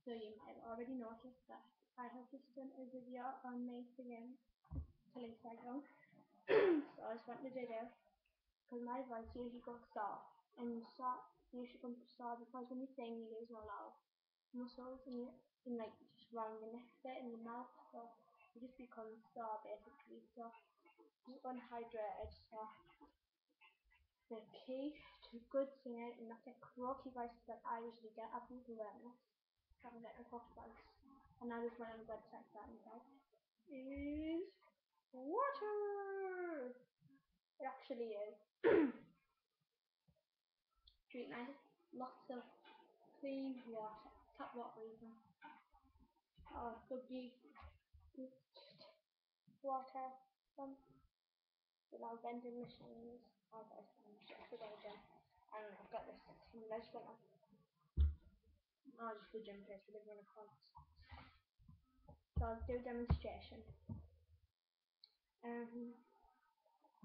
So you might have already noticed that I have just done a video on my Instagram till Instagram. So I just wanted to do because my voice usually goes soft, and soft usually comes soft because when you sing you lose a lot of muscles in like just around your neck bit and your mouth, so you just become sore basically. So just unhydrated. So the key to good singing and not get croaky voices that I usually get, I've been learning this. Haven't get a croaky voice, and I just went on the website for that inside. Is water. It actually is. Drink nice, lots of clean water, tap water even. Good water from without vending machines. I've got yesterday again. And I've got this measurement of just the gym place we live in a college. So I'll do a demonstration.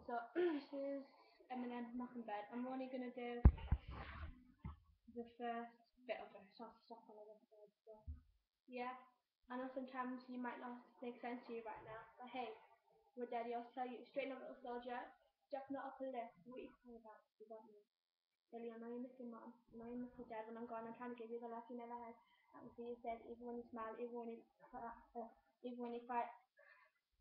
So this is Eminem Mockingbird. I'm only gonna do the first bit of it, so I'll stop on the third. So yeah. I know sometimes you might not make sense to you right now, but hey, my daddy will tell you, straighten up little soldier, step not up a lift, what are you crying about? You got me. Billy, I know you miss your mom, I know you miss your dad when I'm gone, I'm trying to give you the life you never had. I can see you said, even when you smile, even when you fight,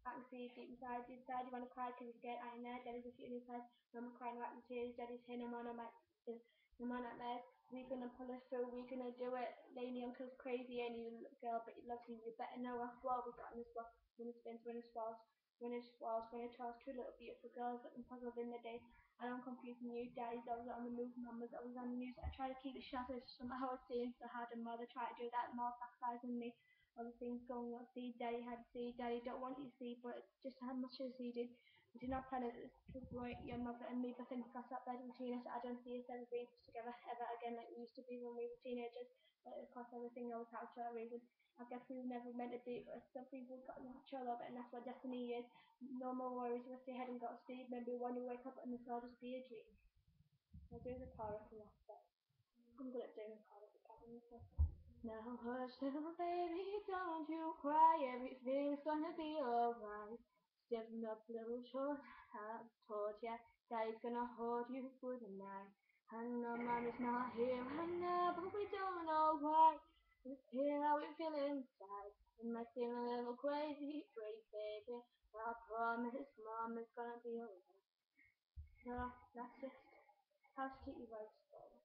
I can see you deep inside, you want to cry because you're scared, I ain't there, daddy's a shooting inside, mama crying right in tears, daddy's saying, no more, no more nightmares, we're gonna pull us through, we're gonna do it, Lainnie uncle's crazy and you little girl, but he loves you, you better know us well, we got in this world, winner spins, winner swirls, winner swirls, winner twirls, two little beautiful girls looking puzzled in the day, I don't confuse you, daddy's always on the move, mama's always on the news, I try to keep it shut, somehow it seems so hard, and mother try to do that, more sacrificing me, other things going on. See, Daddy had to see. Daddy don't want you to see, but just how much as he did. We did not plan it to avoid your mother and me, but things got up better between us. I don't see us ever being together ever again like we used to be when we were teenagers. But of course, everything always happened for a reason. I guess we were never meant to be, but some people got natural love, and that's what destiny is. No more worries, rest your head and go to sleep. Maybe one you wake up and this will just be a dream. I'll do the chorus and that's it. I'm good at doing the chorus. Now hush, little baby, don't you cry. Everything's gonna be alright. Stiffen up, little short. I've told ya, Daddy's gonna hold you through the night. I know Mommy's not here right now, but we don't know why. Let's hear how we feel inside. We might feel a little crazy, great baby. I promise Mom is gonna be alright. So that's just how to keep your voice going.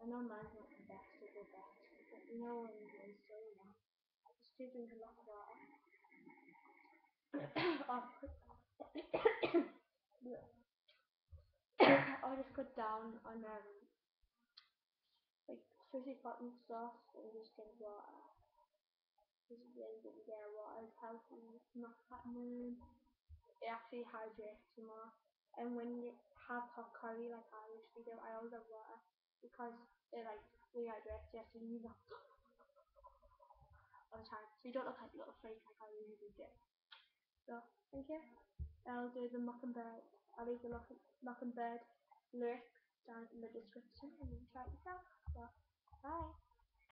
I know mine's not the best of the best, but you know what it is, so you know. I just do drink a lot of water. I'll just cut down on like fizzy cotton stuff and just drink water. Just really good to get water is healthy, not fattening. It actually hydrates you more. And when you have hot curry like I usually do, I always have water because it like rehydrates you, so you need that all the time. So you don't look like a little freak like I usually do. So thank you. I'll do the Mockingbird. I'll leave the Mockingbird lyrics down in the description and you can try it yourself. So bye.